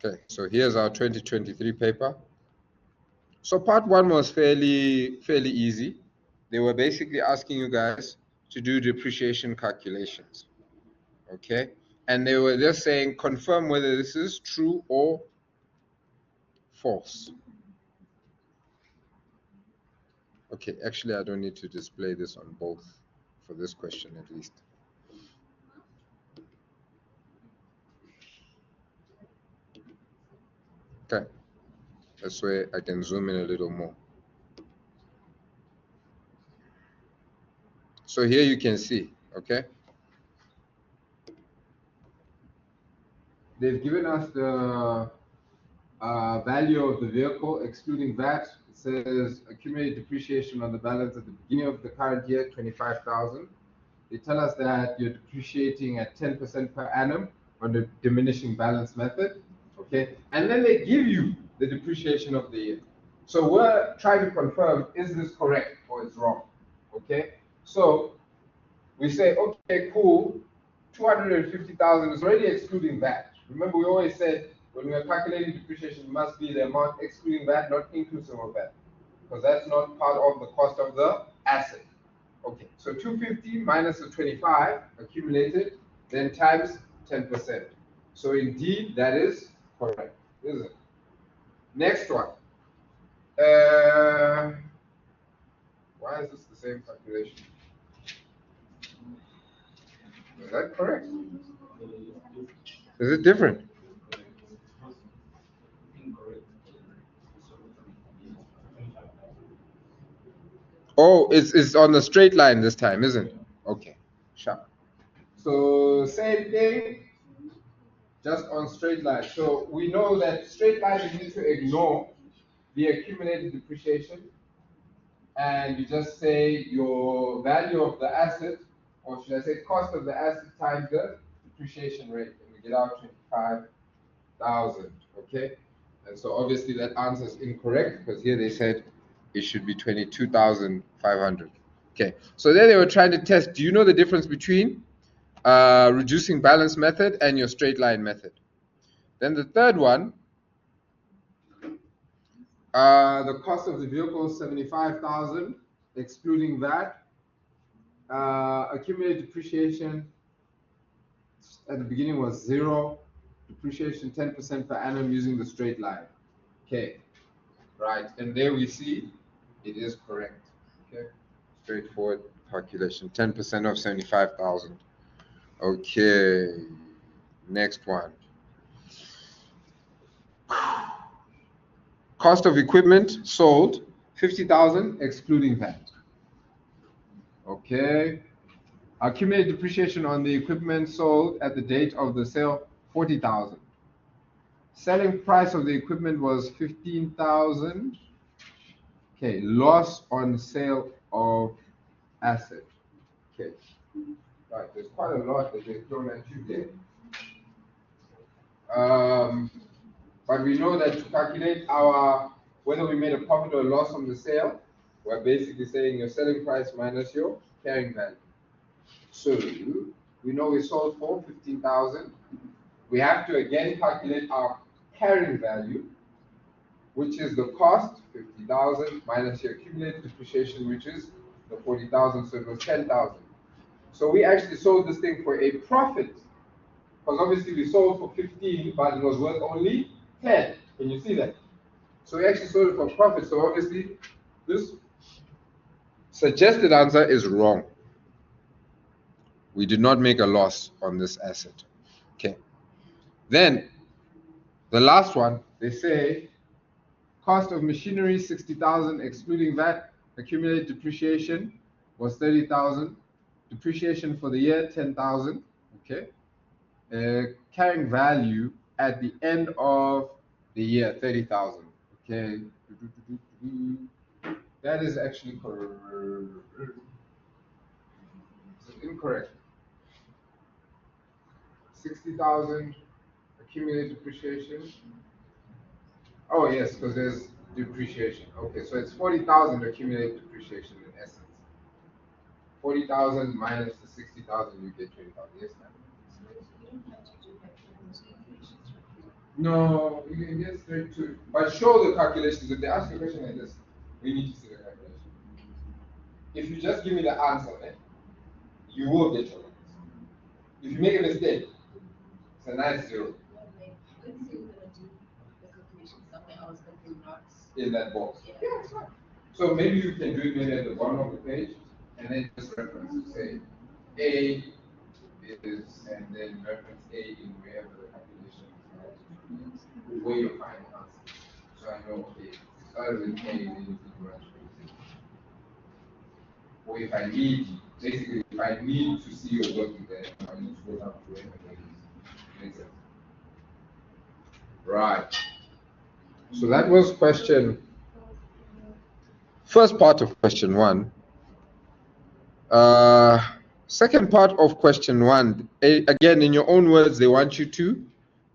Okay, so here's our 2023 paper. So part one was fairly easy. They were basically asking you guys to do depreciation calculations. Okay, and they were just saying confirm whether this is true or false. Okay, actually I don't need to display this on both for this question at least. Okay, that's where I can zoom in a little more. So here you can see, okay, they've given us the value of the vehicle excluding VAT. It says accumulated depreciation on the balance at the beginning of the current year, 25,000. They tell us that you're depreciating at 10% per annum on the diminishing balance method, okay? And then they give you the depreciation of the year. So we're trying to confirm, is this correct or it's wrong, okay? So we say, okay, cool, 250,000 is already excluding VAT. Remember, we always said when we are calculating depreciation, it must be the amount excluding VAT, not inclusive of VAT, because that's not part of the cost of the asset. Okay, so 250 minus the 25 accumulated, then times 10%. So indeed, that is correct, isn't it? Next one. Why is this the same calculation? Is that correct? Is it different? Oh, it's on the straight line this time, isn't it? Okay, sharp. So same thing, just on straight line. So we know that straight line you need to ignore the accumulated depreciation, and you just say your value of the asset, or should I say cost of the asset times the depreciation rate, and we get out 25,000. Okay, and so obviously that answer is incorrect because here they said it should be 22,500. Okay, so there they were trying to test, do you know the difference between reducing balance method and your straight line method? Then the third one, the cost of the vehicle is 75,000, excluding VAT. Accumulated depreciation at the beginning was 0, depreciation 10% per annum using the straight line. Okay, right, and there we see it is correct. Okay, straightforward calculation, 10% of 75,000. Okay, next one. Cost of equipment sold 50,000 excluding VAT. Okay. Accumulated depreciation on the equipment sold at the date of the sale 40,000. Selling price of the equipment was 15,000. Okay, loss on sale of asset. Okay. Right, there's quite a lot that they've thrown at you there. But we know that to calculate whether we made a profit or a loss on the sale, we're basically saying your selling price minus your carrying value. So we know we sold for 15,000. We have to again calculate our carrying value, which is the cost, 50,000, minus your accumulated depreciation, which is the 40,000, so it was 10,000. So we actually sold this thing for a profit, because obviously we sold for 15, but it was worth only 10. Can you see that? So we actually sold it for profit. So obviously this suggested answer is wrong. We did not make a loss on this asset. Okay. Then the last one, they say cost of machinery 60,000 excluding VAT, accumulated depreciation was 30,000, depreciation for the year 10,000. Okay. Carrying value at the end of the year 30,000. Okay, that is actually incorrect. 60,000 accumulated depreciation. Oh yes, because there's depreciation. Okay, so it's 40,000 accumulated depreciation in essence. 40,000 minus the 60,000, you get 20,000. Yes, ma'am. No, you can get straight to, but show the calculations. If they ask you a question like this, we need to see the calculation. If you just give me the answer, you will get your marks. If you make a mistake, it's a nice zero. Let's say we're gonna do the calculation somewhere else, but do not. In that box. Yeah. Yeah, it's fine. So maybe you can do it maybe at the bottom of the page, and then just reference to say A is, and then reference A in wherever the calculation is, where you find the answer. So I know, okay, started with A, then you can run through. Or if I need, basically, if I need to see your working there, I need to go down to wherever it is. Makes sense. Right. So that was first part of question 1. Second part of question 1, again, in your own words, they want you to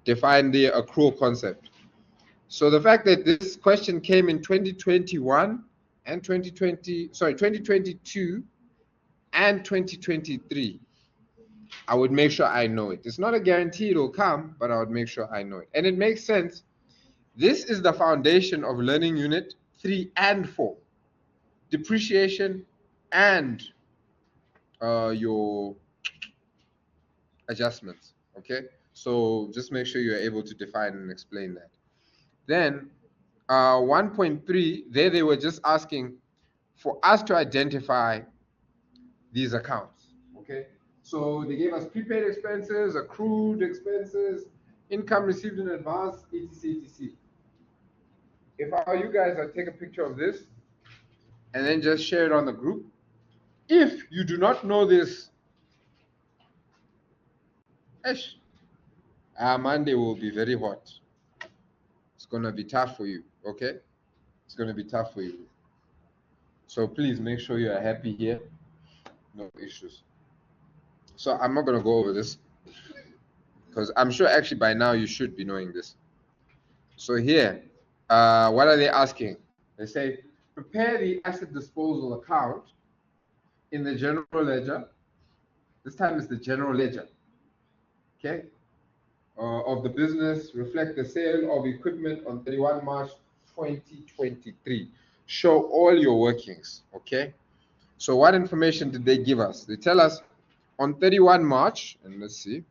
define the accrual concept. So the fact that this question came in 2021 and 2022 and 2023, I would make sure I know it. It's not a guarantee it will come, but I would make sure I know it. And it makes sense. This is the foundation of learning unit 3 and 4. Depreciation and your adjustments. Okay, so just make sure you're able to define and explain that. Then 1.3, there they were just asking for us to identify these accounts. Okay, so they gave us prepaid expenses, accrued expenses, income received in advance, etc, etc. If I were you guys, I'd take a picture of this and then just share it on the group. If you do not know this, Monday will be very hot. It's gonna be tough for you, okay? It's gonna be tough for you. So please make sure you are happy here. No issues. So I'm not gonna go over this because I'm sure actually by now you should be knowing this. So here, what are they asking? They say, prepare the asset disposal account in the general ledger. This time it's the general ledger, okay? Of the business, reflect the sale of equipment on 31 March 2023. Show all your workings, okay? So what information did they give us? They tell us on 31 March, and let's see,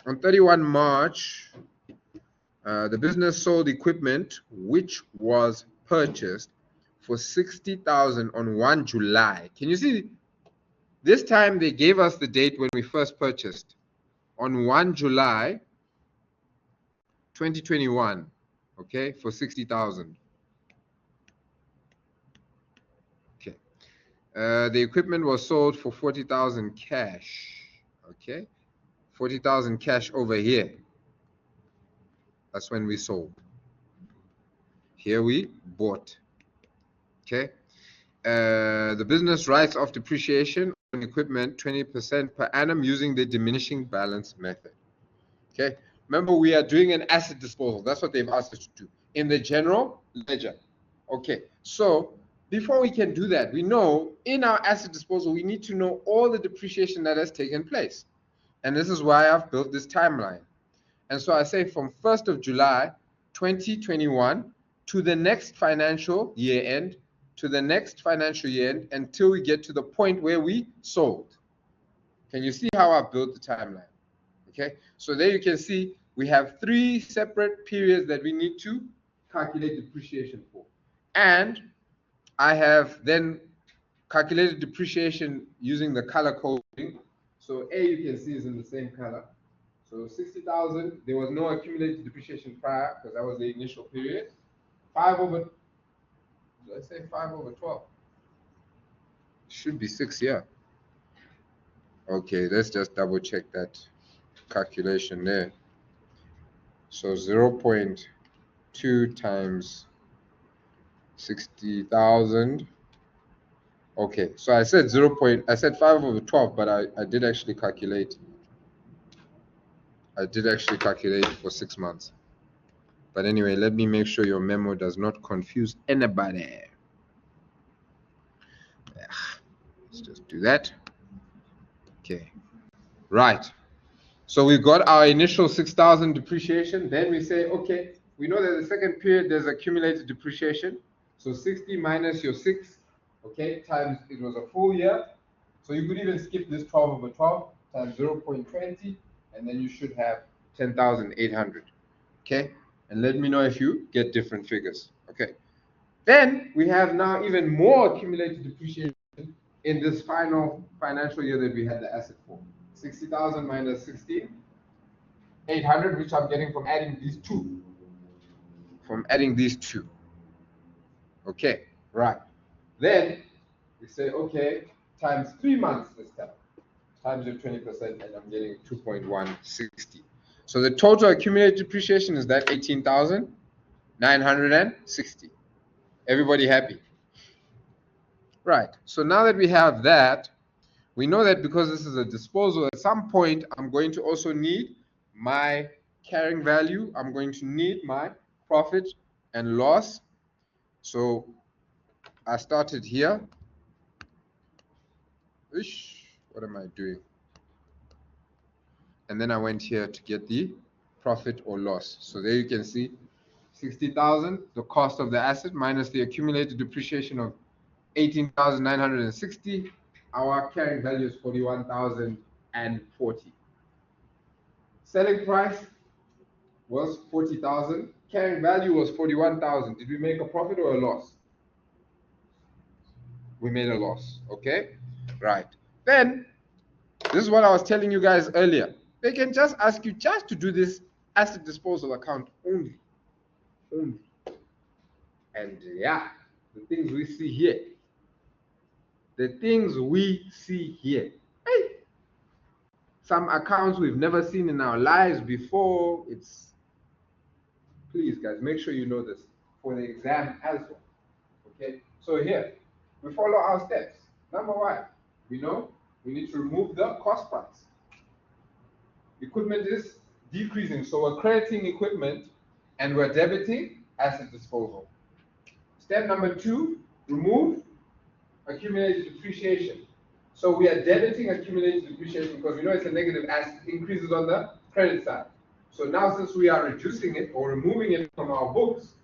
on 31 March, the business sold equipment which was purchased for 60,000 on 1 July. Can you see? This time they gave us the date when we first purchased, on 1 July 2021, okay, for 60,000. Okay. The equipment was sold for 40,000 cash, okay? 40,000 cash over here. That's when we sold. Here we bought. Okay. The business writes off depreciation on equipment 20% per annum using the diminishing balance method. Okay. Remember, we are doing an asset disposal. That's what they've asked us to do in the general ledger. Okay. So before we can do that, we know in our asset disposal, we need to know all the depreciation that has taken place. And this is why I've built this timeline. And so I say from 1st of July 2021 to the next financial year end, to the next financial year end, until we get to the point where we sold. Can you see how I've built the timeline? Okay, so there you can see we have 3 separate periods that we need to calculate depreciation for. And I have then calculated depreciation using the color coding. So A, you can see, is in the same color. So 60,000, there was no accumulated depreciation prior because that was the initial period. 5 over, did I say 5 over 12? Should be 6, yeah. Okay, let's just double check that calculation there. So 0.2 times 60,000. Okay, so I said I said 5 over 12, but I did actually calculate. I did actually calculate for 6 months. But anyway, let me make sure your memo does not confuse anybody. Let's just do that. Okay, right. So we got our initial 6,000 depreciation. Then we say, okay, we know that the second period there's accumulated depreciation. So 60 minus your 6, okay, times it was a full year. So you could even skip this 12 over 12 times 0.20, and then you should have 10,800. Okay, and let me know if you get different figures. Okay, then we have now even more accumulated depreciation in this final financial year that we had the asset for. 60,000 minus 16,800, which I'm getting from adding these two. Okay, right. Then we say, okay, times 3 months this time, times your 20%, and I'm getting 2.160. So the total accumulated depreciation is that 18,960. Everybody happy? Right. So now that we have that, we know that because this is a disposal, at some point I'm going to also need my carrying value. I'm going to need my profit and loss. So I started here. What am I doing? And then I went here to get the profit or loss. So there you can see 60,000, the cost of the asset minus the accumulated depreciation of 18,960. Our carrying value is 41,040. Selling price was 40,000. Carrying value was 41,000. Did we make a profit or a loss? We made a loss. Okay, right. Then this is what I was telling you guys earlier. They can just ask you just to do this asset disposal account only. And yeah, the things we see here. Hey, some accounts we've never seen in our lives before. Please guys, make sure you know this for the exam as well. Okay, so here we follow our steps. Number one, we know we need to remove the cost price. Equipment is decreasing, so we're crediting equipment and we're debiting asset disposal. Step number two, remove accumulated depreciation. So we are debiting accumulated depreciation because we know it's a negative as it increases on the credit side. So now since we are reducing it or removing it from our books,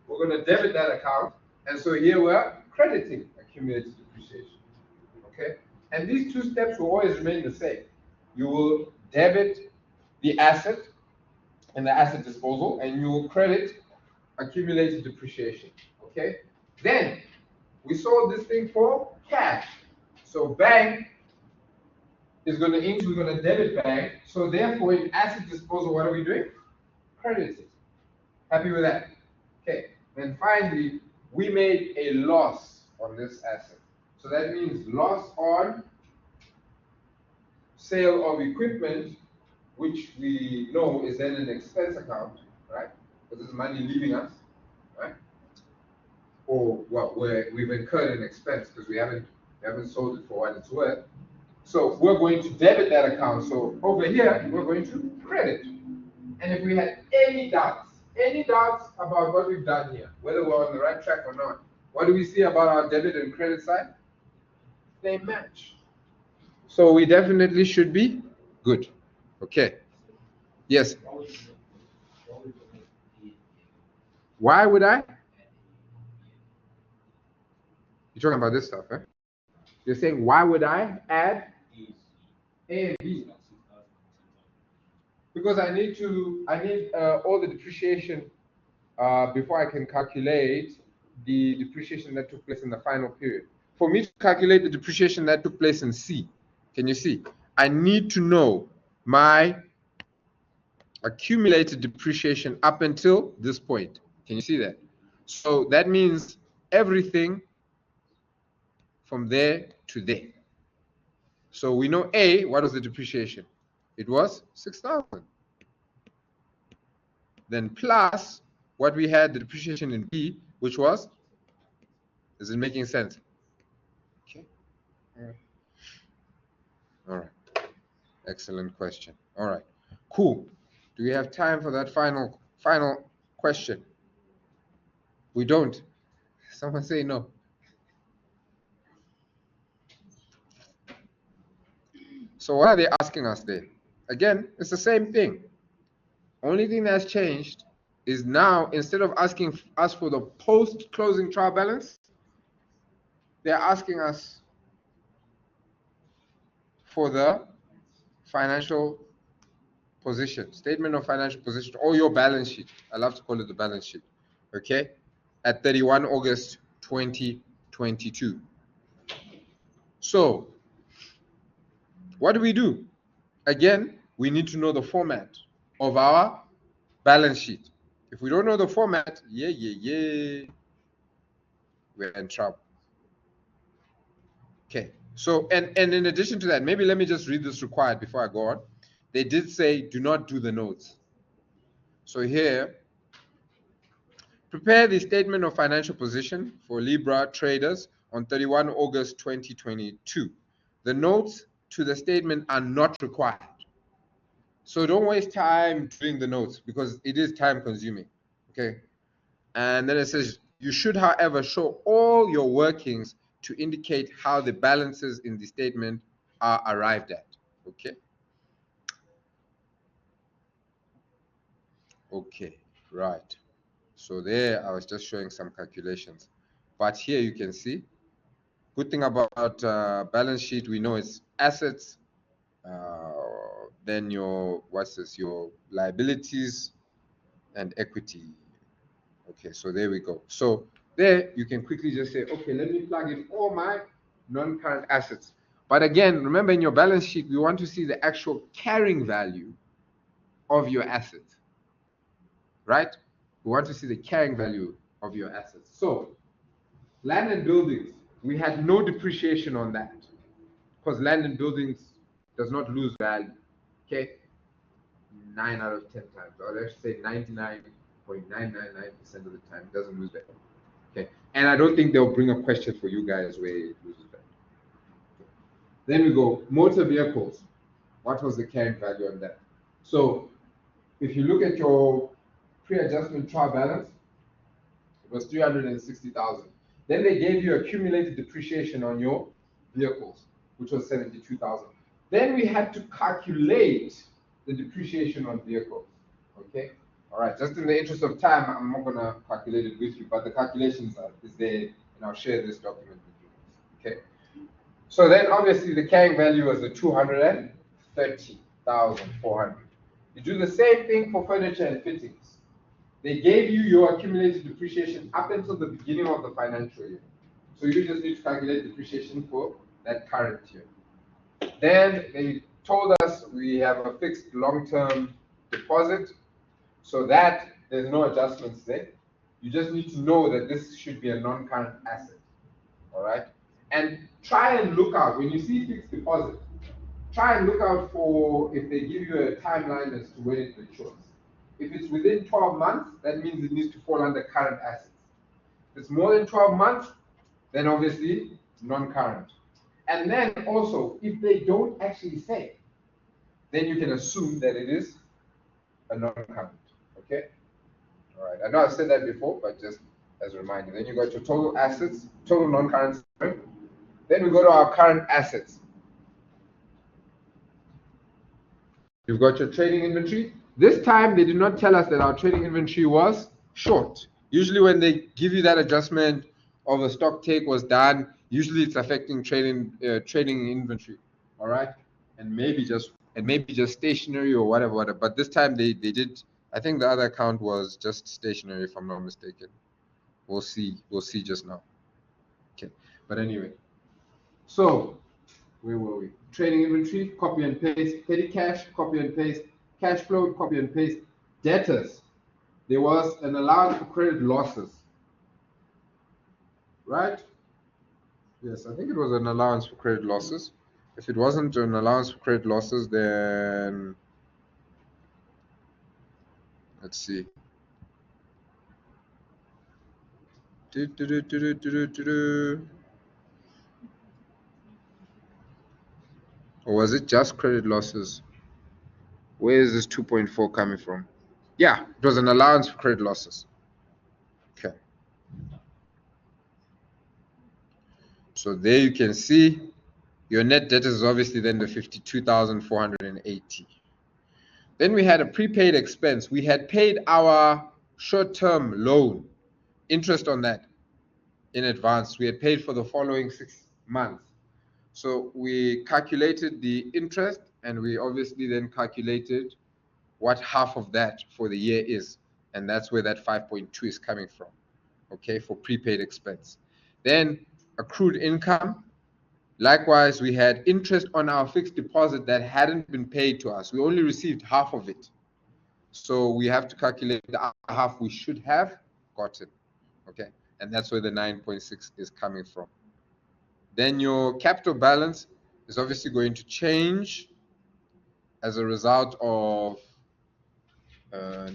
we're going to debit that account. And so here we're crediting accumulated depreciation. Okay? And these two steps will always remain the same. You will debit the asset and the asset disposal, and you will credit accumulated depreciation. Okay? Then we sold this thing for cash. So bank is going to we're going to debit bank. So therefore, in asset disposal, what are we doing? Credited. Happy with that? Okay. Then finally, we made a loss on this asset. So that means loss on sale of equipment, which we know is then an expense account, right? Because this is money leaving us, right? Or well, we've incurred an expense because we haven't sold it for what it's worth. So we're going to debit that account. So over here, we're going to credit. And if we had any doubts about what we've done here, whether we're on the right track or not, what do we see about our debit and credit side? They match. So we definitely should be good. Okay. Yes. Why would I? You're talking about this stuff, eh? You're saying why would I add A and B? Because I need all the depreciation before I can calculate the depreciation that took place in the final period. For me to calculate the depreciation that took place in C, can you see? I need to know my accumulated depreciation up until this point. Can you see that? So that means everything from there to there. So we know A, what was the depreciation? It was 6,000. Then plus what we had, the depreciation in B, which was, is it making sense? Okay. All right. Excellent question. All right. Cool. Do we have time for that final question? We don't. Someone say no. So what are they asking us there? Again, it's the same thing. Only thing that's changed is now, instead of asking us for the post-closing trial balance, they're asking us for the financial position, statement of financial position, or your balance sheet. I love to call it the balance sheet. Okay, at 31 August 2022. So, what do? Again, we need to know the format of our balance sheet. If we don't know the format, we're in trouble. Okay, so, and in addition to that, maybe let me just read this required before I go on. They did say, do not do the notes. So here, prepare the statement of financial position for Libra traders on 31 August 2022. The notes to the statement are not required. So don't waste time doing the notes because it is time consuming. Okay. And then it says, you should, however, show all your workings to indicate how the balances in the statement are arrived at. Okay. Okay, right. So there I was just showing some calculations. But here you can see, good thing about balance sheet, we know it's assets, then your, what's this, your liabilities and equity. Okay, so there we go. So there you can quickly just say, okay, let me plug in all my non-current assets. But again, remember in your balance sheet, we want to see the actual carrying value of your assets, right? We want to see the carrying value of your assets. So land and buildings, we had no depreciation on that because land and buildings does not lose value. Okay, 9 out of 10 times, or let's say 99.999% of the time, it doesn't lose value. Okay, and I don't think they'll bring a question for you guys where it loses value. Then we go motor vehicles. What was the carrying value on that? So if you look at your pre-adjustment trial balance, it was 360,000. Then they gave you accumulated depreciation on your vehicles, which was 72,000. Then we had to calculate the depreciation on vehicles. Okay, all right. Just in the interest of time, I'm not gonna calculate it with you, but the calculations is there, and I'll share this document with you. Okay. So then, obviously, the carrying value was the 230,400. You do the same thing for furniture and fittings. They gave you your accumulated depreciation up until the beginning of the financial year. So you just need to calculate depreciation for that current year. Then they told us we have a fixed long-term deposit, so that there's no adjustments there. You just need to know that this should be a non-current asset. All right? And try and look out, when you see fixed deposit, try and look out for if they give you a timeline as to when it matures. If it's within 12 months, that means it needs to fall under current assets. If it's more than 12 months, then obviously non-current. And then also, if they don't actually say, then you can assume that it is a non-current. Okay? All right. I know I've said that before, but just as a reminder. Then you got your total assets, total non-current. Then we go to our current assets. You've got your trading inventory. This time they did not tell us that our trading inventory was short. Usually when they give you that adjustment of a stock take was done, usually it's affecting trading inventory. All right, and maybe just stationary or whatever. But this time they did. I think the other account was just stationary, if I'm not mistaken. We'll see just now. Okay, but anyway, so where were we? Trading inventory, copy and paste. Petty cash, copy and paste. Cash flow, copy and paste. Debtors, there was an allowance for credit losses, right? Yes, I think it was an allowance for credit losses. If it wasn't an allowance for credit losses, then let's see. Or was it just credit losses? Where is this 2.4 coming from? Yeah, it was an allowance for credit losses. Okay. So there you can see your net debt is obviously then the 52,480. Then we had a prepaid expense. We had paid our short-term loan, interest on that in advance. We had paid for the following 6 months. So we calculated the interest, and we obviously then calculated what half of that for the year is. And that's where that 5.2 is coming from, okay, for prepaid expense. Then accrued income. Likewise, we had interest on our fixed deposit that hadn't been paid to us. We only received half of it. So we have to calculate the other half we should have gotten, okay? And that's where the 9.6 is coming from. Then your capital balance is obviously going to change as a result of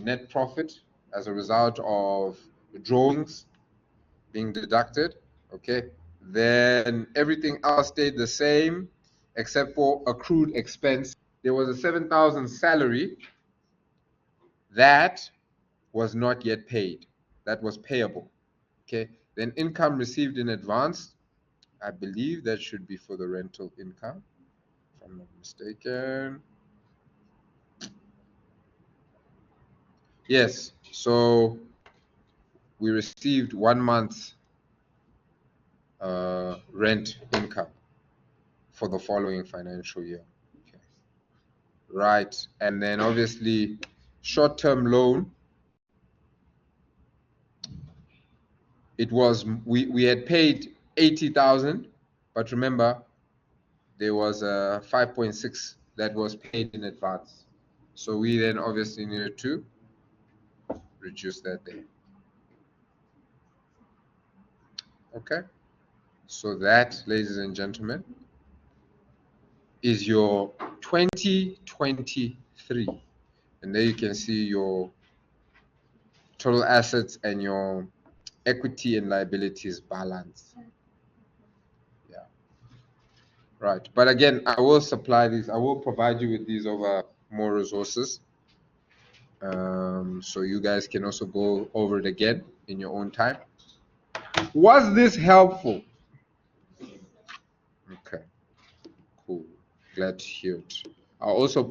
net profit, as a result of the drawings being deducted, okay? Then everything else stayed the same except for accrued expense. There was a 7,000 salary that was not yet paid, that was payable, okay? Then income received in advance, I believe that should be for the rental income, if I'm not mistaken. Yes, so we received 1 month's rent income for the following financial year. Okay. Right, and then obviously short-term loan. It was we had paid 80,000, but remember there was a 5.6 that was paid in advance. So we then obviously needed to reduce that there. Okay, so that, ladies and gentlemen, is your 2023. And there you can see your total assets and your equity and liabilities balance. Yeah. Right. But again, I will supply these. I will provide you with these over more resources. So you guys can also go over it again in your own time. Was this helpful? Okay. Cool. Glad to hear it. I'll also